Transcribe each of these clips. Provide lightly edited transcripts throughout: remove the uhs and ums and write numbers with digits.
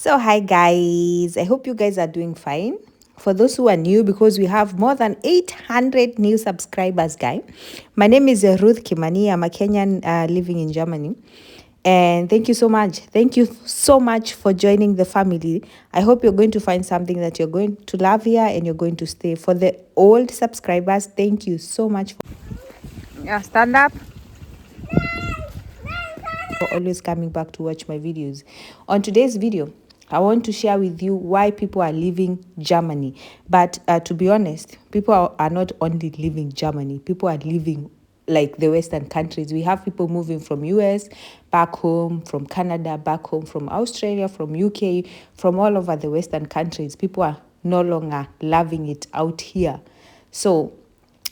So, hi guys, I hope you guys are doing fine. For those who are new, because we have more than 800 new subscribers, guys. My name is Ruth Kimani. I'm a Kenyan living in Germany. And thank you so much. Thank you so much for joining the family. I hope you're going to find something that you're going to love here and you're going to stay. For the old subscribers, thank you so much stand up. For always coming back to watch my videos. On today's video, I want to share with you why people are leaving Germany. But to be honest, people are not only leaving Germany, people are leaving like the Western countries. We have people moving from US back home, from Canada back home, from Australia, from UK, from all over the Western countries. People are no longer loving it out here. So,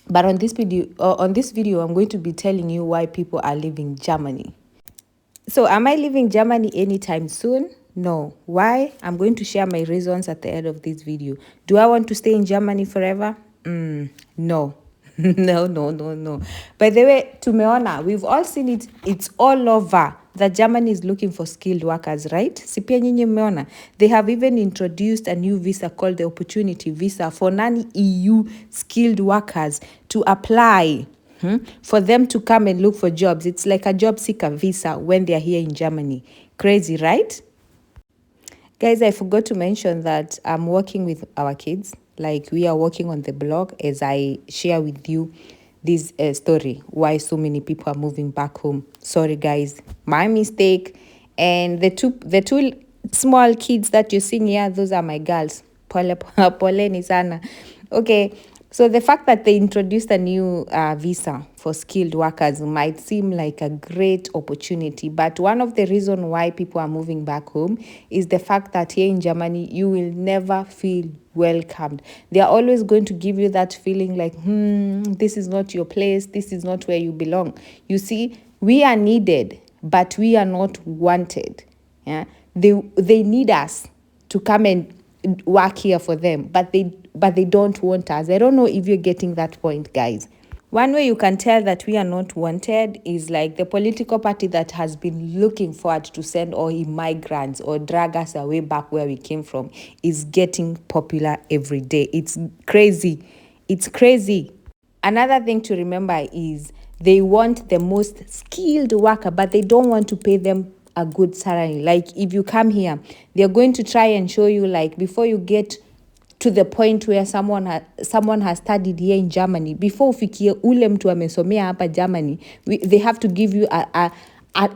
but on this video, I'm going to be telling you why people are leaving Germany. So am I leaving Germany anytime soon? No. Why? I'm going to share my reasons at the end of this video. Do I want to stay in Germany forever? No. No. By the way, tumeona, we've all seen it. It's all over that Germany is looking for skilled workers, right? Si pia nyinyi mmeona? They have even introduced a new visa called the Opportunity Visa for non-EU skilled workers to apply. For them to come and look for jobs. It's like a job seeker visa when they're here in Germany. Crazy, right? Guys, I forgot to mention that I'm working with our kids. Like, we are working on the blog as I share with you this story, why so many people are moving back home. Sorry, guys, my mistake. And the two small kids that you're seeing here, those are my girls. Poleni sana. Okay. So the fact that they introduced a new visa for skilled workers might seem like a great opportunity, but one of the reasons why people are moving back home is the fact that here in Germany, you will never feel welcomed. They are always going to give you that feeling like, this is not your place, this is not where you belong. You see, we are needed, but we are not wanted. Yeah, they need us to come and work here for them, but they don't want us. I don't know if you're getting that point, guys. One way you can tell that we are not wanted is like the political party that has been looking forward to send all immigrants or drag us away back where we came from is getting popular every day. It's crazy. It's crazy. Another thing to remember is they want the most skilled worker, but they don't want to pay them a good salary. Like, if you come here, they're going to try and show you, like, before you get to the point where someone has studied here in Germany, before ufikie ule mtu amesomea hapa Germany, they have to give you a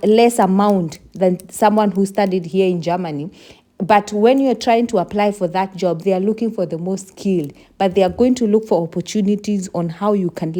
less amount than someone who studied here in Germany. But when you're trying to apply for that job, they are looking for the most skilled, but they are going to look for opportunities on how you can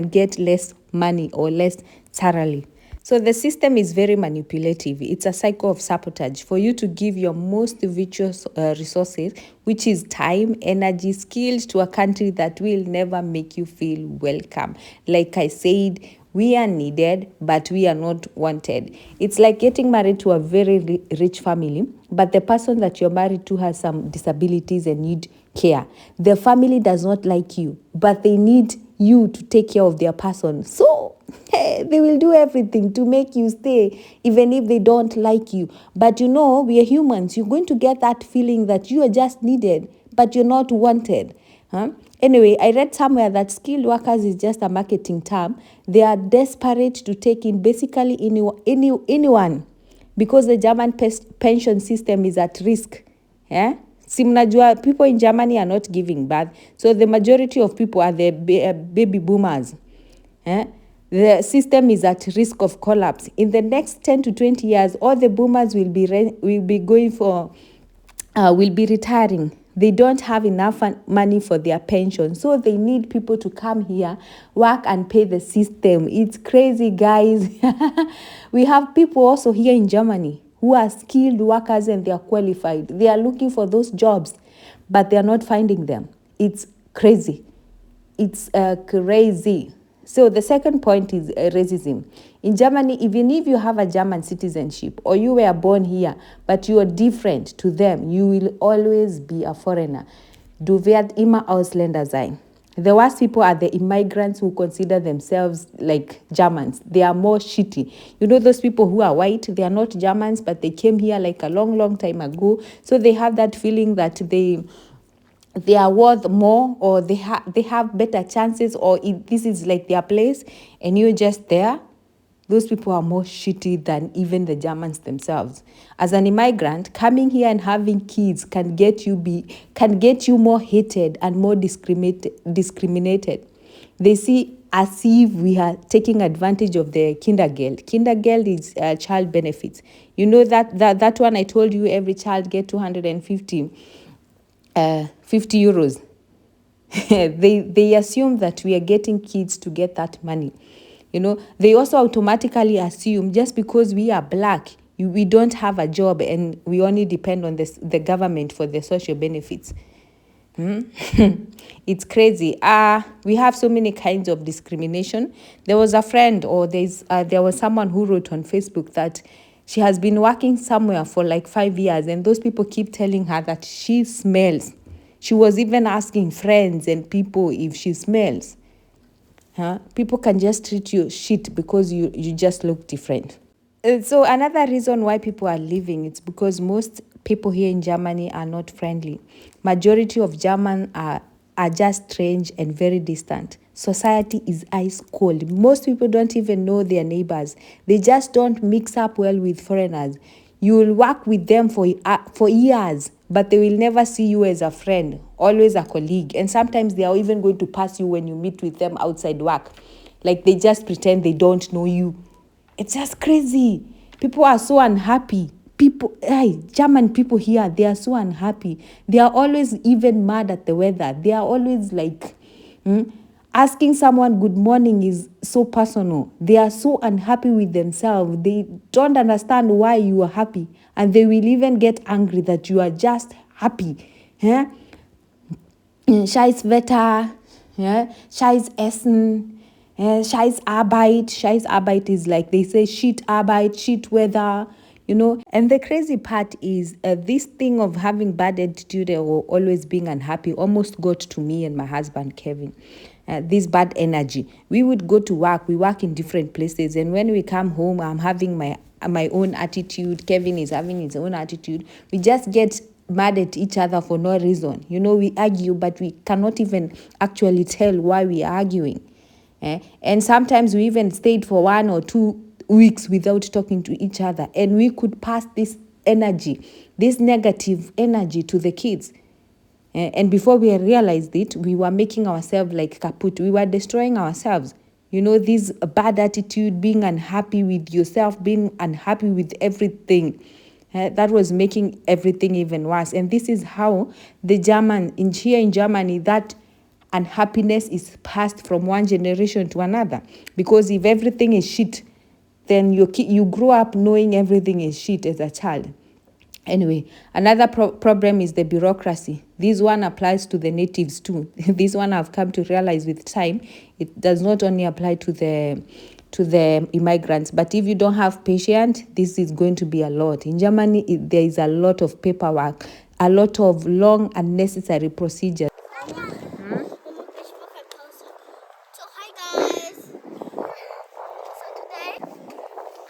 get less money or less salary. So the system is very manipulative. It's a cycle of sabotage for you to give your most virtuous resources, which is time, energy, skills, to a country that will never make you feel welcome. Like I said, we are needed, but we are not wanted. It's like getting married to a very rich family, but the person that you're married to has some disabilities and need care. The family does not like you, but they need you to take care of their person. So they will do everything to make you stay, even if they don't like you. But we are humans. You're going to get that feeling that you are just needed, but you're not wanted. Anyway, I read somewhere that skilled workers is just a marketing term. They are desperate to take in basically anyone because the German pension system is at risk. Yeah? Simnajua, people in Germany are not giving birth. So the majority of people are the baby boomers. Yeah? The system is at risk of collapse. In the next 10 to 20 years, all the boomers will be retiring. They don't have enough money for their pension. So they need people to come here, work and pay the system. It's crazy, guys. We have people also here in Germany who are skilled workers and they are qualified. They are looking for those jobs, but they are not finding them. It's crazy. It's crazy. So the second point is racism. In Germany, even if you have a German citizenship or you were born here, but you are different to them, you will always be a foreigner. Du wirst immer Ausländer sein. The worst people are the immigrants who consider themselves like Germans. They are more shitty. You know, those people who are white, they are not Germans, but they came here like a long, long time ago. So they have that feeling that they are worth more, or they have better chances, or if this is like their place and you're just there. Those people are more shitty than even the Germans themselves. As an immigrant, coming here and having kids can get you more hated and more discriminated. They see as if we are taking advantage of the Kindergeld. Kindergeld is child benefits. You know that one I told you, every child get 250 50 euros. They assume that we are getting kids to get that money. You know, they also automatically assume just because we are black, we don't have a job and we only depend on the government for the social benefits. It's crazy. We have so many kinds of discrimination. There was a friend, or there was someone who wrote on Facebook that she has been working somewhere for like 5 years, and those people keep telling her that she smells. She was even asking friends and people if she smells. People can just treat you shit because you just look different. So another reason why people are leaving, it's because most people here in Germany are not friendly. Majority of Germans are just strange and very distant. Society is ice cold. Most people don't even know their neighbors. They just don't mix up well with foreigners. You will work with them for years, but they will never see you as a friend, always a colleague. And sometimes they are even going to pass you when you meet with them outside work. Like they just pretend they don't know you. It's just crazy. People are so unhappy. German people here, they are so unhappy. They are always even mad at the weather. They are always like, asking someone good morning is so personal. They are so unhappy with themselves. They don't understand why you are happy. And they will even get angry that you are just happy. Yeah? Scheiß Wetter, yeah? Scheiß Essen, scheiß Arbeit. Scheiß Arbeit is like they say shit Arbeit, shit weather, you know. And the crazy part is this thing of having bad attitude or always being unhappy almost got to me and my husband, Kevin. This bad energy. We would go to work. We work in different places. And when we come home, I'm having my own attitude. Kevin is having his own attitude. We just get mad at each other for no reason. You know, we argue, but we cannot even actually tell why we are arguing. And sometimes we even stayed for 1 or 2 weeks without talking to each other. And we could pass this energy, this negative energy to the kids. And before we realized it, we were making ourselves like kaput. We were destroying ourselves. You know, this bad attitude, being unhappy with yourself, being unhappy with everything. That was making everything even worse. And this is how here in Germany, that unhappiness is passed from one generation to another. Because if everything is shit, then you grow up knowing everything is shit as a child. Anyway, another problem is the bureaucracy. This one applies to the natives too. This one I've come to realize with time. It does not only apply to the immigrants, but if you don't have patience, this is going to be a lot. In Germany, there is a lot of paperwork, a lot of long unnecessary procedures.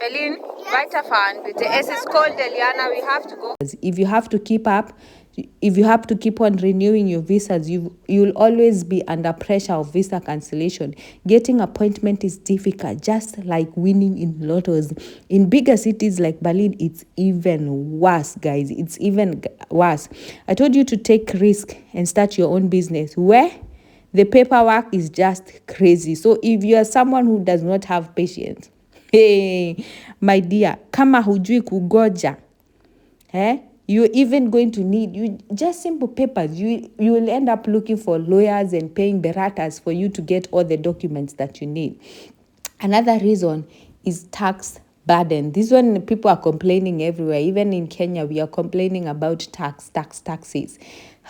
Berlin, weiterfahren bitte. Es ist cold, Eliana, we have to go. If you have to keep on renewing your visas, you'll always be under pressure of visa cancellation. Getting appointment is difficult, just like winning in lottos. In bigger cities like Berlin, it's even worse, guys. It's even worse. I told you to take risk and start your own business. Where? The paperwork is just crazy. So if you are someone who does not have patience, hey, my dear, kama hujui kugoja, you're even going to need just simple papers. You will end up looking for lawyers and paying beratas for you to get all the documents that you need. Another reason is tax burden. This one, people are complaining everywhere. Even in Kenya, we are complaining about taxes.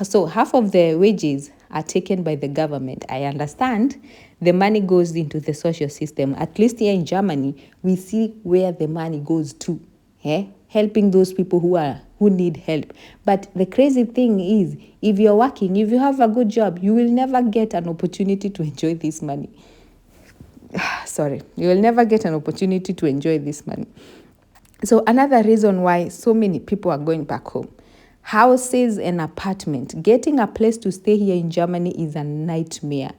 So half of the wages are taken by the government. I understand the money goes into the social system. At least here in Germany, we see where the money goes to, helping those people who who need help. But the crazy thing is, if you're working, if you have a good job, you will never get an opportunity to enjoy this money. Sorry, you will never get an opportunity to enjoy this money. So another reason why so many people are going back home, houses and apartment. Getting a place to stay here in Germany is a nightmare.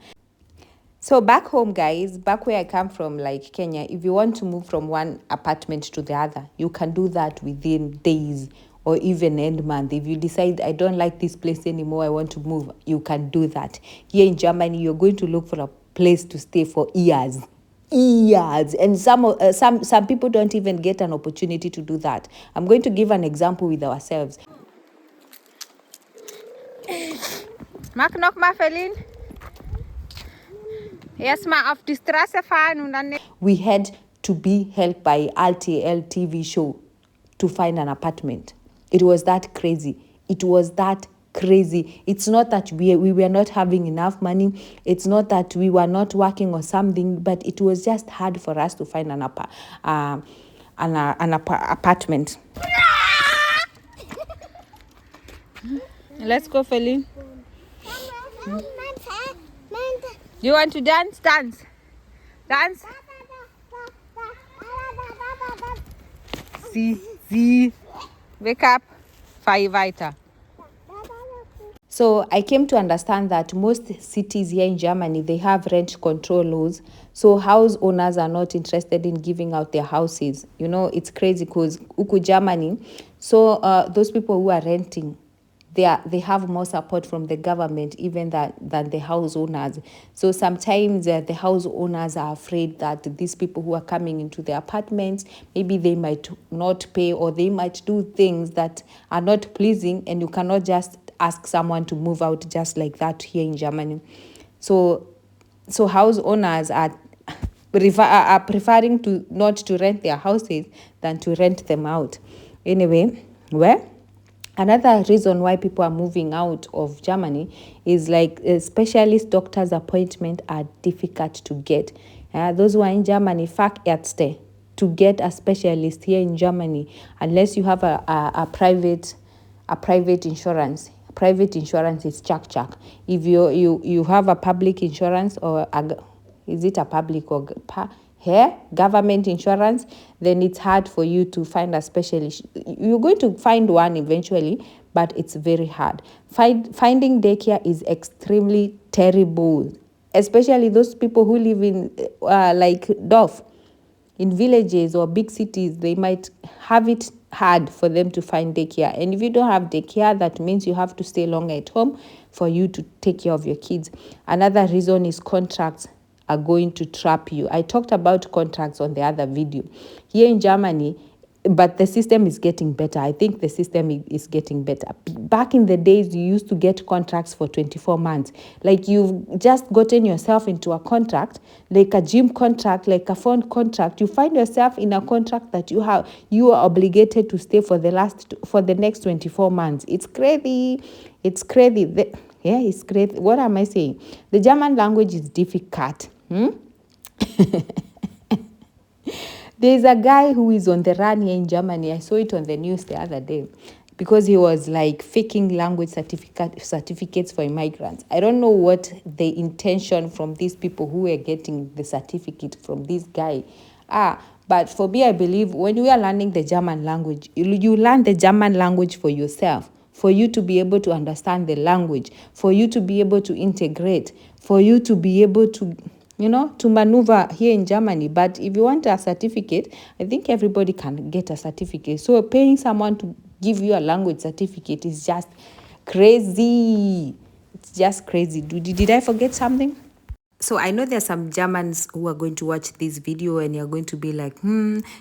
So back home, guys, back where I come from, like Kenya, if you want to move from one apartment to the other, you can do that within days or even end month. If you decide, I don't like this place anymore, I want to move, you can do that. Here in Germany, you're going to look for a place to stay for years. And some people don't even get an opportunity to do that. I'm going to give an example with ourselves. Mag noch mal verliehen? Erstmal auf die Straße fahren und dann. We had to be helped by RTL TV show to find an apartment. It was that crazy. It's not that we were not having enough money. It's not that we were not working or something, but it was just hard for us to find an apartment. Let's go, Feline. You want to dance? Dance. See. Wake up. Fahr weiter. So I came to understand that most cities here in Germany, they have rent control laws. So house owners are not interested in giving out their houses. You know, it's crazy because uku Germany, so those people who are renting, they have more support from the government even than the house owners. So sometimes the house owners are afraid that these people who are coming into the apartments, maybe they might not pay or they might do things that are not pleasing, and you cannot just ask someone to move out just like that here in Germany. So house owners are preferring to not to rent their houses than to rent them out. Anyway, another reason why people are moving out of Germany is like specialist doctors' appointments are difficult to get. Those who are in Germany, Fachärzte, to get a specialist here in Germany, unless you have a private insurance. Private insurance is chak. If you have a public insurance or is it a public or government insurance, then it's hard for you to find a specialist. You're going to find one eventually, but it's very hard. Finding daycare is extremely terrible, especially those people who live in like Dorf, in villages or big cities. They might have it hard for them to find daycare. And if you don't have daycare, that means you have to stay longer at home for you to take care of your kids. Another reason is contracts are going to trap you. I talked about contracts on the other video. Here in Germany, but the system is getting better. I think the system is getting better. Back in the days, you used to get contracts for 24 months. Like you've just gotten yourself into a contract, like a gym contract, like a phone contract. You find yourself in a contract that you are obligated to stay for the next 24 months. It's crazy. It's crazy. It's crazy. What am I saying? The German language is difficult. There's a guy who is on the run here in Germany. I saw it on the news the other day because he was like faking language certificates for immigrants. I don't know what the intention from these people who were getting the certificate from this guy are. But for me, I believe when we are learning the German language, you learn the German language for yourself, for you to be able to understand the language, for you to be able to integrate, for you to be able to to maneuver here in Germany. But if you want a certificate, I think everybody can get a certificate. So paying someone to give you a language certificate is just crazy. It's just crazy. Did I forget something? So I know there's some Germans who are going to watch this video and you're going to be like,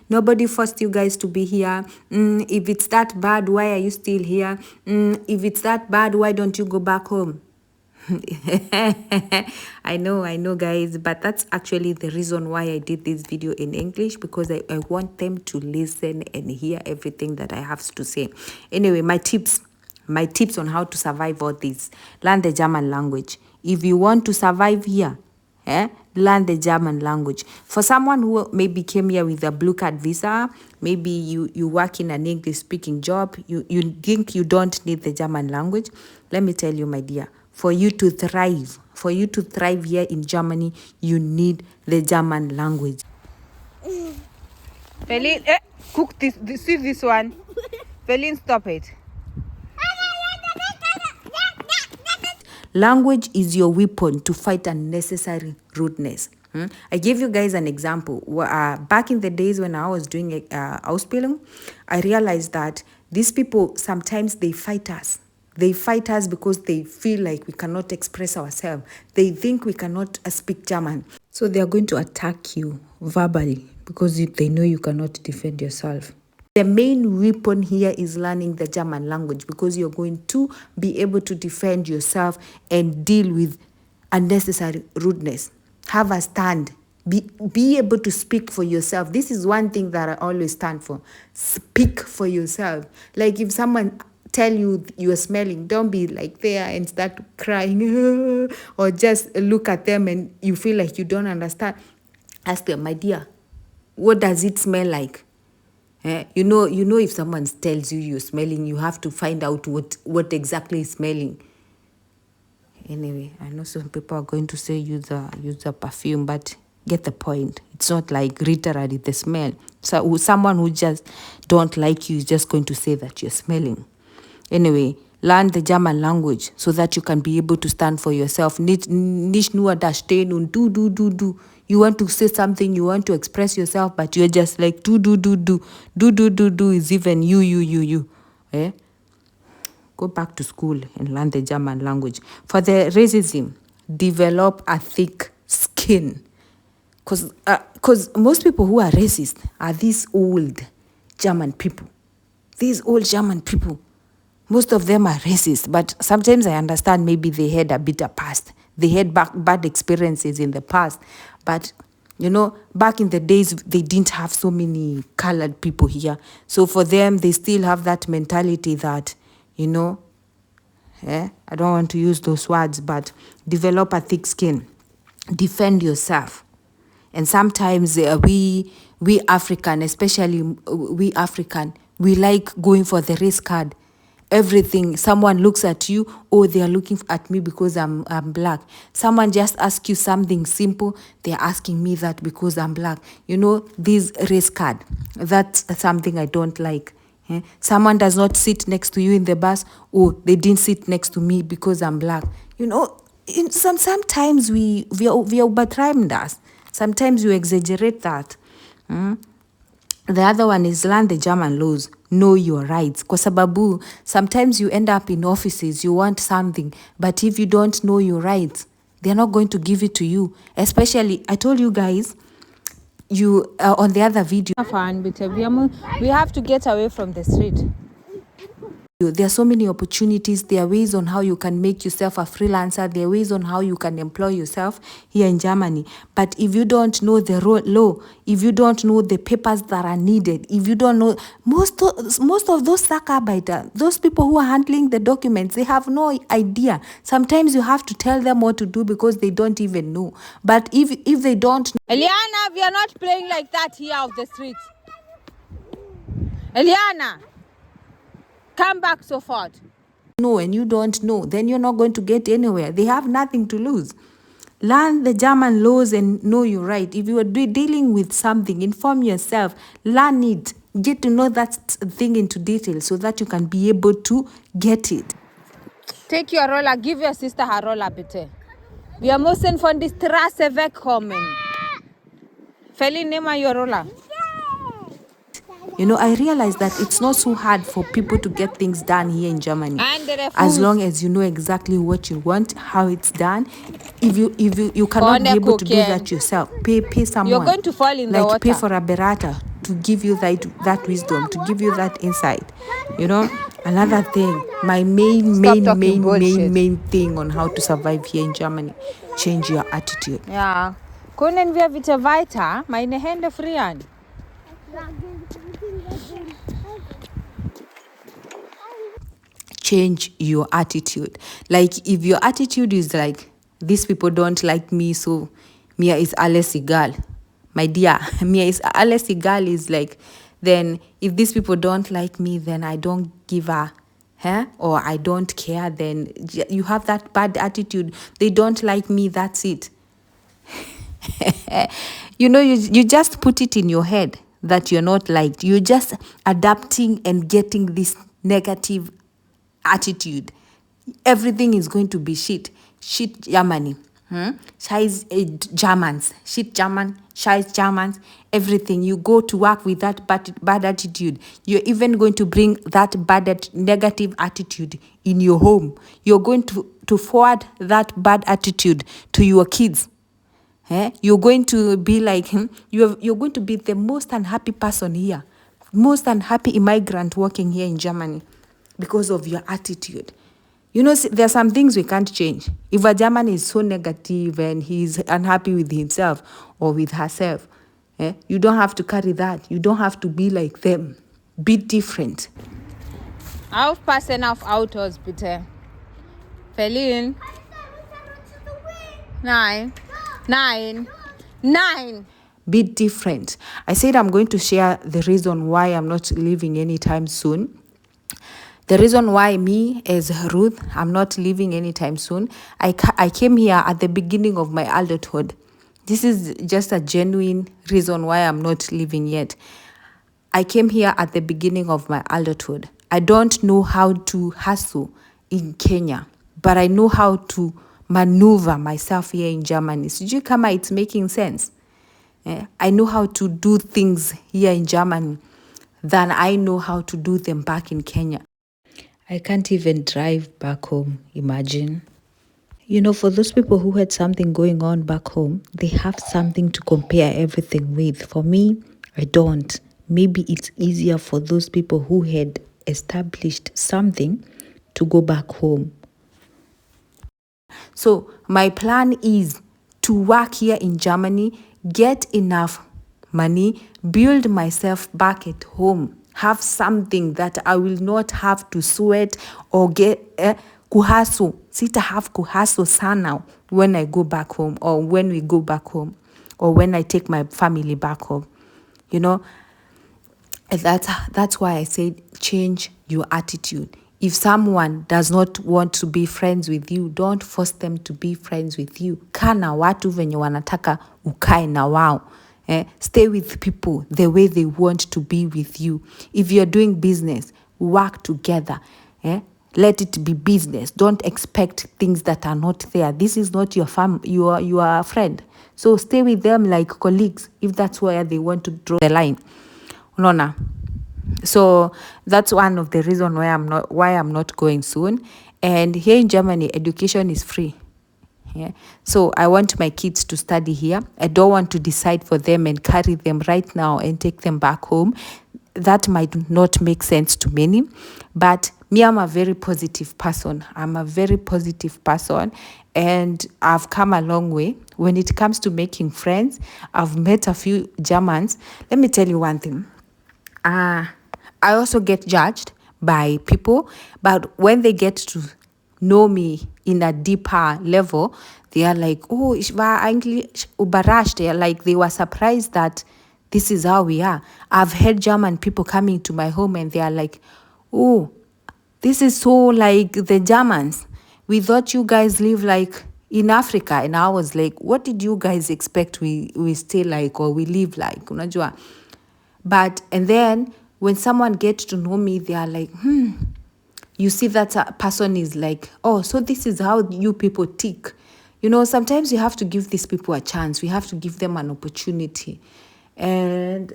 nobody forced you guys to be here. If it's that bad, why are you still here? If it's that bad, why don't you go back home? I know guys, but that's actually the reason why I did this video in English, because I want them to listen and hear everything that I have to say. Anyway, my tips on how to survive all this: learn the German language. If you want to survive here, learn the German language. For someone who maybe came here with a blue card visa, maybe you work in an English speaking job, you think you don't need the German language. Let me tell you, my dear, for you to thrive here in Germany, you need the German language. Feline, cook this, see this one. Feline, stop it. Language is your weapon to fight unnecessary rudeness. I gave you guys an example. Back in the days when I was doing Ausbildung, I realized that these people, sometimes they fight us. They fight us because they feel like we cannot express ourselves. They think we cannot speak German. So they are going to attack you verbally because they know you cannot defend yourself. The main weapon here is learning the German language, because you're going to be able to defend yourself and deal with unnecessary rudeness. Have a stand. Be able to speak for yourself. This is one thing that I always stand for. Speak for yourself. Like if someone tell you you're smelling, don't be like there and start crying or just look at them and you feel like you don't understand. Ask them, my dear, what does it smell like? You know, if someone tells you you're smelling, you have to find out what exactly is smelling. Anyway, I know some people are going to say use a perfume, but get the point. It's not like literally the smell. So someone who just don't like you is just going to say that you're smelling. Anyway, learn the German language so that you can be able to stand for yourself. Nicht nur da stehen und du. You want to say something, you want to express yourself, but you're just like do. Do is even you. Go back to school and learn the German language. For the racism, develop a thick skin. Because most people who are racist are these old German people. These old German people. Most of them are racist, but sometimes I understand maybe they had a bitter past. They had bad experiences in the past. But, back in the days, they didn't have so many colored people here. So for them, they still have that mentality that, I don't want to use those words, but develop a thick skin. Defend yourself. And sometimes we African, especially we African, we like going for the race card. Everything, someone looks at you, they are looking at me because I'm black. Someone just asks you something simple, they're asking me that because I'm black. This race card, that's something I don't like. Someone does not sit next to you in the bus, they didn't sit next to me because I'm black. Sometimes we overtime that. Sometimes you exaggerate that. The other one is learn the German laws. Know your rights. Kwa sababu, sometimes you end up in offices, you want something, but if you don't know your rights, they're not going to give it to you. Especially, I told you guys, on the other video, we have to get away from the street. There are so many opportunities. There are ways on how you can make yourself a freelancer. There are ways on how you can employ yourself here in Germany. But if you don't know the law, if you don't know the papers that are needed, if you don't know, most of those Sacharbeiter, those people who are handling the documents, they have no idea. Sometimes you have to tell them what to do because they don't even know. But if they don't know, Eliana, we are not playing like that here off the street. Eliana, come back so far. No, and you don't know, then you're not going to get anywhere. They have nothing to lose. Learn the German laws and know your right. If you are dealing with something, inform yourself. Learn it. Get to know that thing into detail so that you can be able to get it. Take your roller. Give your sister her roller, bitte. Wir müssen von der Straße wegkommen. Feline, nimm mal your roller. I realize that it's not so hard for people to get things done here in Germany. As long as you know exactly what you want, how it's done. If you cannot be able to do that yourself, pay someone. You're going to fall in the water. Pay for a berater to give you that wisdom, to give you that insight. Another thing, my main thing on how to survive here in Germany, change your attitude. Ja. Können wir bitte weiter? Meine Hände frieren. Change your attitude. Like if your attitude is like, these people don't like me, so Mir ist alles egal. My dear, mir ist alles egal is like, then if these people don't like me, then I don't give a, or I don't care, then you have that bad attitude. They don't like me, that's it. You just put it in your head that you're not liked. You're just adapting and getting this negative attitude. Everything is going to be shit. Shit Germany. Scheiß Germans. Shit German. Scheiß Germans. Everything. You go to work with that bad attitude. You're even going to bring that negative attitude in your home. You're going to forward that bad attitude to your kids. You're going to be like him. You're going to be the most unhappy person here. Most unhappy immigrant working here in Germany because of your attitude. There are some things we can't change. If a German is so negative and he's unhappy with himself or with herself, you don't have to carry that. You don't have to be like them. Be different. Aufpassen auf Autos, bitte. Verlieren. Nein. Be different. I said I'm going to share the reason why I'm not leaving anytime soon. The reason why me as Ruth, I'm not leaving anytime soon. I came here at the beginning of my adulthood. This is just a genuine reason why I'm not leaving yet. I came here at the beginning of my adulthood. I don't know how to hustle in Kenya, but I know how to maneuver myself here in Germany. Sijui kama it's making sense. I know how to do things here in Germany than I know how to do them back in Kenya. I can't even drive back home, imagine. For those people who had something going on back home, they have something to compare everything with. For me, I don't. Maybe it's easier for those people who had established something to go back home. So my plan is to work here in Germany, get enough money, build myself back at home, have something that I will not have to sweat or get kuhastle. Sita have kuhastle sana when I go back home or when we go back home or when I take my family back home. That's why I said change your attitude. If someone does not want to be friends with you, don't force them to be friends with you. Kana watu venye wanataka ukae na wao. Stay with people the way they want to be with you. If you're doing business, work together. Let it be business. Don't expect things that are not there. This is not your you are a friend. So stay with them like colleagues if that's where they want to draw the line. Nona. So that's one of the reasons why I'm not going soon. And here in Germany, education is free. So I want my kids to study here. I don't want to decide for them and carry them right now and take them back home. That might not make sense to many. But me, I'm a very positive person. And I've come a long way. When it comes to making friends, I've met a few Germans. Let me tell you one thing. I also get judged by people, but when they get to know me in a deeper level, they are like, oh, ich war eigentlich überrascht. They were surprised that this is how we are. I've had German people coming to my home and they are like, oh, this is so like the Germans. We thought you guys live like in Africa. And I was like, what did you guys expect we stay like or we live like? Unajua? And then when someone gets to know me, they are like, you see that a person is like, oh, so this is how you people tick. Sometimes you have to give these people a chance. We have to give them an opportunity. And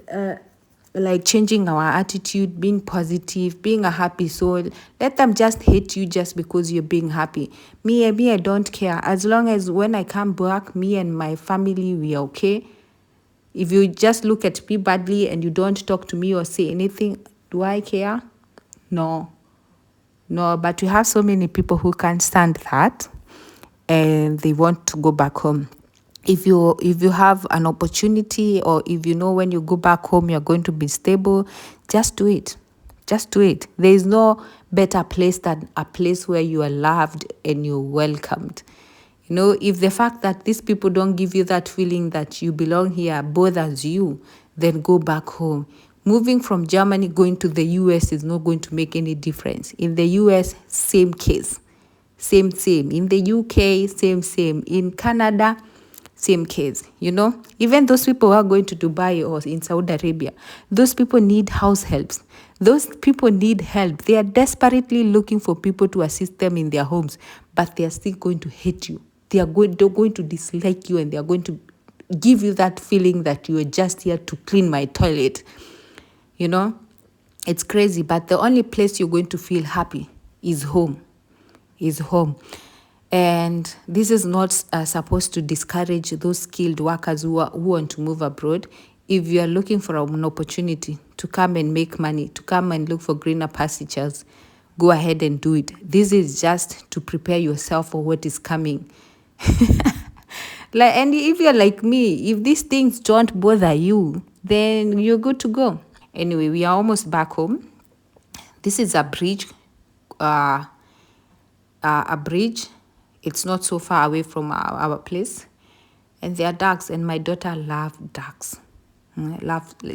like changing our attitude, being positive, being a happy soul. Let them just hate you just because you're being happy. Me, I don't care. As long as when I come back, me and my family, we are okay. If you just look at me badly and you don't talk to me or say anything, do I care? No, but we have so many people who can't stand that and they want to go back home. If you have an opportunity or if you know when you go back home you're going to be stable, just do it. There is no better place than a place where you are loved and you're welcomed. You know, if the fact that these people don't give you that feeling that you belong here bothers you, then go back home. Moving from Germany, going to the US is not going to make any difference. In the US, same case. Same. In the UK, same. In Canada, same case. You know, even those people who are going to Dubai or in Saudi Arabia, those people need house helps. Those people need help. They are desperately looking for people to assist them in their homes, but they are still going to hate you. They're going to dislike you, and they are going to give you that feeling that you are just here to clean my toilet. You know, it's crazy, but the only place you're going to feel happy is home. And this is not supposed to discourage those skilled workers who want to move abroad. If you are looking for an opportunity to come and make money, to come and look for greener pastures, go ahead and do it. This is just to prepare yourself for what is coming. And if you're like me, if these things don't bother you, then you're good to go. Anyway, we are almost back home. This is a bridge. A bridge. It's not so far away from our place. And there are ducks, and my daughter loves ducks.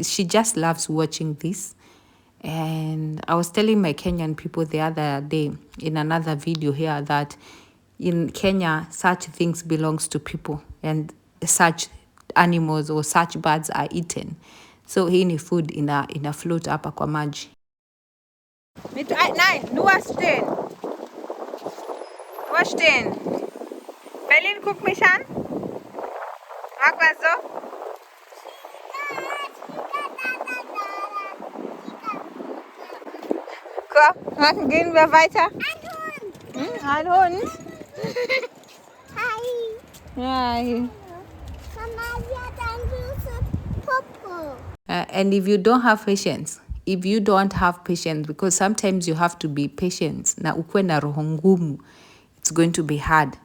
She just loves watching this. And I was telling my Kenyan people the other day in another video here that in Kenya, such things belongs to people, and such animals or such birds are eaten. So hii ni food ina float hapa kwa maji. Nein, nur stehen. Nur stehen. Berlin, guck mich an. Mach mal so. Komm, gehen wir weiter. Ein Hund. Hi. Hi. And if you don't have patience, because sometimes you have to be patient, na ukwe na roho ngumu, it's going to be hard.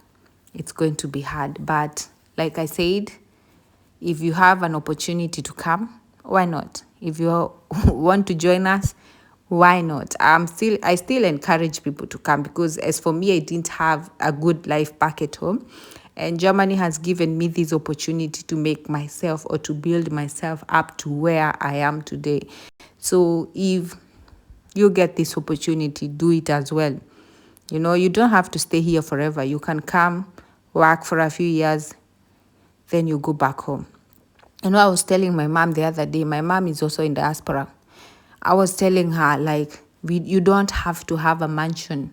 But like I said, if you have an opportunity to come, why not? If you want to join us, why not? I still encourage people to come, because as for me, I didn't have a good life back at home. And Germany has given me this opportunity to make myself, or to build myself up to where I am today. So if you get this opportunity, do it as well. You know, you don't have to stay here forever. You can come, work for a few years, then you go back home. You know, I was telling my mom the other day, my mom is also in diaspora. I was telling her, like, you don't have to have a mansion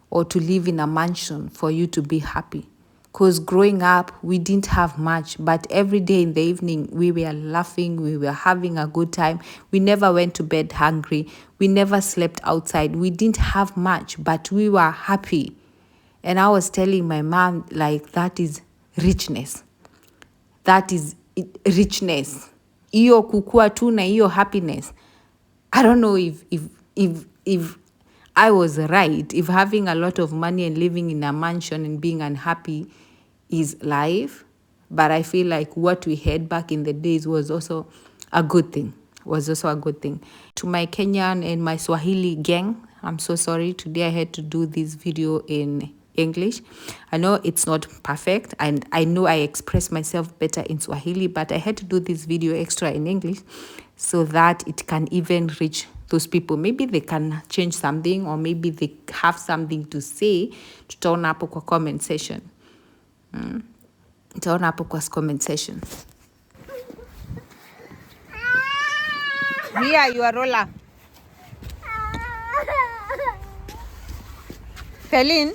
or to live in a mansion for you to be happy. Because growing up, we didn't have much, but every day in the evening, we were laughing, we were having a good time. We never went to bed hungry. We never slept outside. We didn't have much, but we were happy. And I was telling my mom, like, that is richness. That is richness. Iyo kukua tu na iyo happiness. I don't know if I was right, if having a lot of money and living in a mansion and being unhappy is life, but I feel like what we had back in the days was also a good thing. To my Kenyan and my Swahili gang, I'm so sorry. Today I had to do this video in English. I know it's not perfect, and I know I express myself better in Swahili, but I had to do this video extra in English so that it can even reach those people. Maybe they can change something, or maybe they have something to say. Tutaona hapo kwa comment section. Tutaona hapo kwa comment section. Here, your roller. Feline,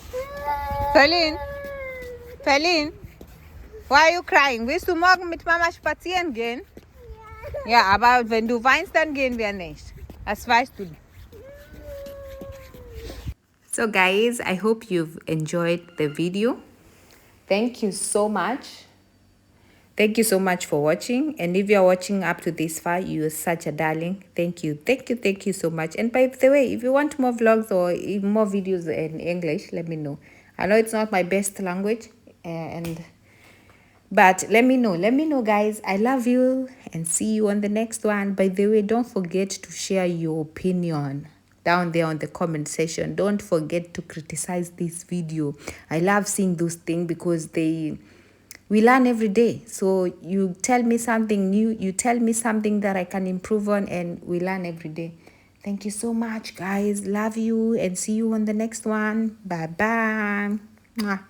why are you crying? Willst du morgen mit Mama spazieren gehen? Ja, aber wenn du weinst, dann gehen wir nicht. Das weißt du. So guys, I hope you've enjoyed the video. Thank you so much. Thank you so much for watching. And if you're watching up to this far, you're such a darling. Thank you so much. And by the way, if you want more vlogs or more videos in English, let me know. I know it's not my best language, but let me know, guys. I love you, and see you on the next one. By the way, don't forget to share your opinion. down there on the comment section. Don't forget to criticize this video. I love seeing those things because we learn every day. So you tell me something new, you tell me something that I can improve on, and we learn every day. Thank you so much, guys. Love you, and see you on the next one. Bye bye.